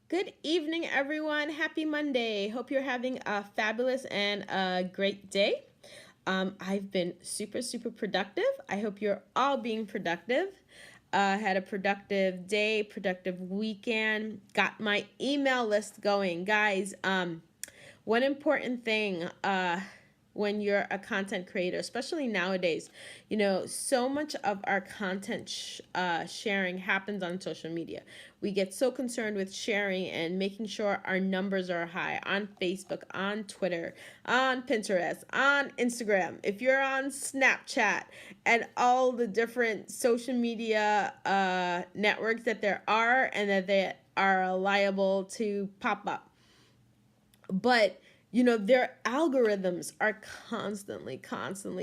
Good evening, everyone. Happy Monday. Hope you're having a fabulous and a great day. I've been super, super productive. I hope you're all being productive. Had a productive day, productive weekend. Got my email list going. Guys, one important thing when you're a content creator, especially nowadays, so much of our content sharing happens on social media. We get so concerned with sharing and making sure our numbers are high on Facebook, on Twitter, on Pinterest, on Instagram. If you're on Snapchat and all the different social media networks that there are and that they are liable to pop up. But their algorithms are constantly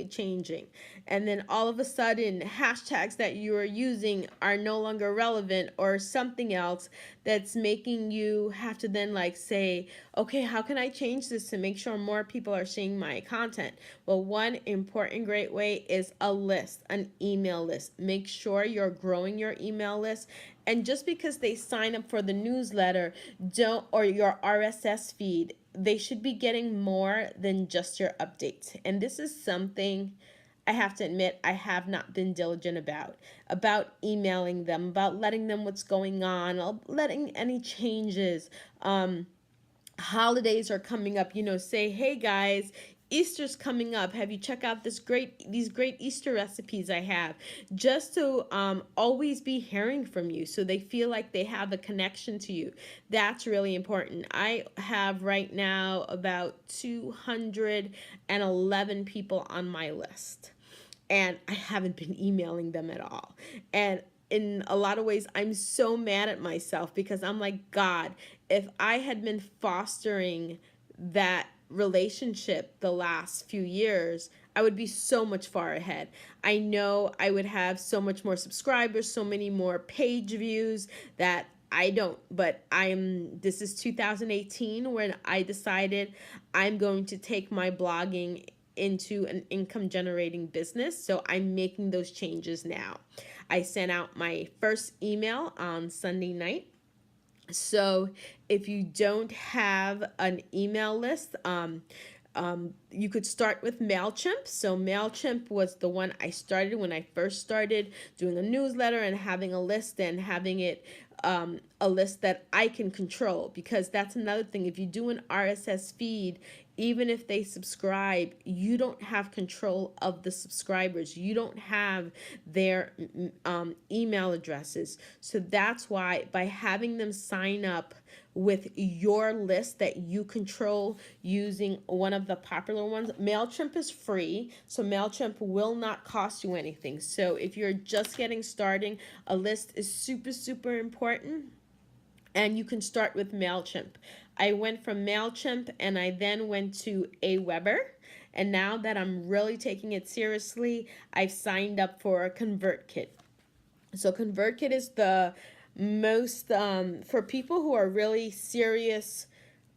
changing, and then all of a sudden hashtags that you are using are no longer relevant, or something else that's making you have to then say, okay, how can I change this to make sure more people are seeing my content? Well, one important great way is a list, an email list. Make sure you're growing your email list. And just because they sign up for the newsletter, or your RSS feed, they should be getting more than just your updates. And this is something I have to admit I have not been diligent about emailing them, about letting them what's going on, letting any changes. Holidays are coming up, say, hey guys, Easter's coming up. Have you checked out these great Easter recipes I have? Just to always be hearing from you, so they feel like they have a connection to you. That's really important. I have right now about 211 people on my list, and I haven't been emailing them at all. And in a lot of ways, I'm so mad at myself, because I'm like, God, if I had been fostering that relationship the last few years, I would be so much far ahead. I know I would have so much more subscribers, so many more page views that I don't. But this is 2018 when I decided I'm going to take my blogging into an income generating business. So I'm making those changes now. I sent out my first email on Sunday night. So if you don't have an email list, you could start with MailChimp. So MailChimp was the one I started when I first started doing a newsletter and having a list, and having it a list that I can control, because that's another thing. If you do an RSS feed, even if they subscribe, you don't have control of the subscribers. You don't have their email addresses. So that's why, by having them sign up with your list that you control using one of the popular ones, MailChimp is free, so MailChimp will not cost you anything. So if you're just getting started, a list is super, super important. And you can start with MailChimp. I went from MailChimp and I then went to Aweber. And now that I'm really taking it seriously, I've signed up for ConvertKit. So ConvertKit is the most, for people who are really serious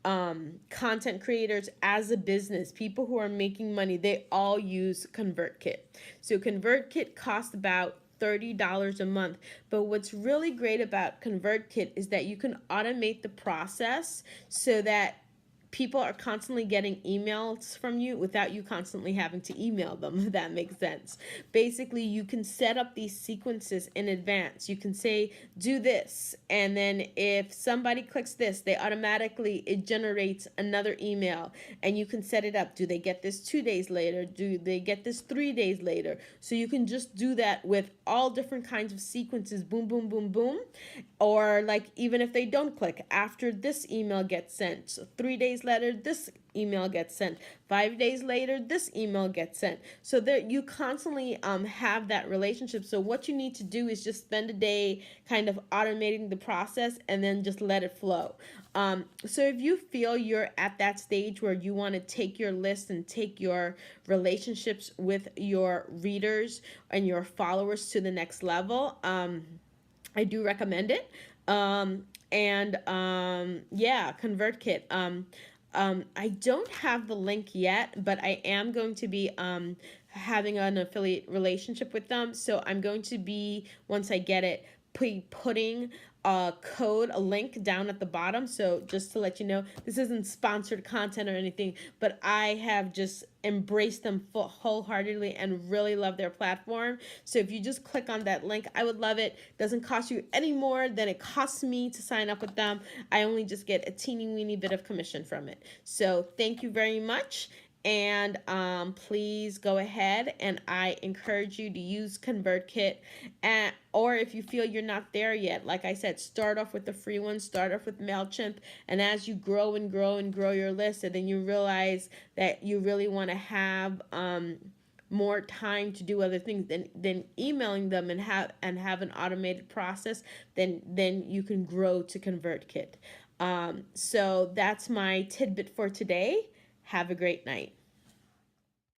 content creators as a business, people who are making money, they all use ConvertKit. So ConvertKit costs about $30 a month. But what's really great about ConvertKit is that you can automate the process so that people are constantly getting emails from you without you constantly having to email them, if that makes sense. Basically, you can set up these sequences in advance. You can say, do this, and then if somebody clicks this, it generates another email, and you can set it up. Do they get this 2 days later? Do they get this 3 days later? So you can just do that with all different kinds of sequences, boom, boom, boom, boom. Or even if they don't click, after this email gets sent, so 3 days later, this email gets sent. 5 days later, this email gets sent. So there, you constantly have that relationship. So what you need to do is just spend a day kind of automating the process, and then just let it flow. So if you feel you're at that stage where you want to take your list and take your relationships with your readers and your followers to the next level, I do recommend it. Yeah, ConvertKit. I don't have the link yet, but I am going to be having an affiliate relationship with them. So I'm going to be, once I get it, putting a code, a link down at the bottom. So just to let you know, this isn't sponsored content or anything, but I have just embraced them wholeheartedly and really love their platform. So if you just click on that link, I would love it. Doesn't cost you any more than it costs me to sign up with them. I only just get a teeny weeny bit of commission from it. So thank you very much. And please go ahead, and I encourage you to use ConvertKit. Or if you feel you're not there yet, like I said, start off with the free one, start off with MailChimp, and as you grow and grow and grow your list, and then you realize that you really want to have more time to do other things than emailing them and have an automated process, then you can grow to ConvertKit. So that's my tidbit for today. Have a great night.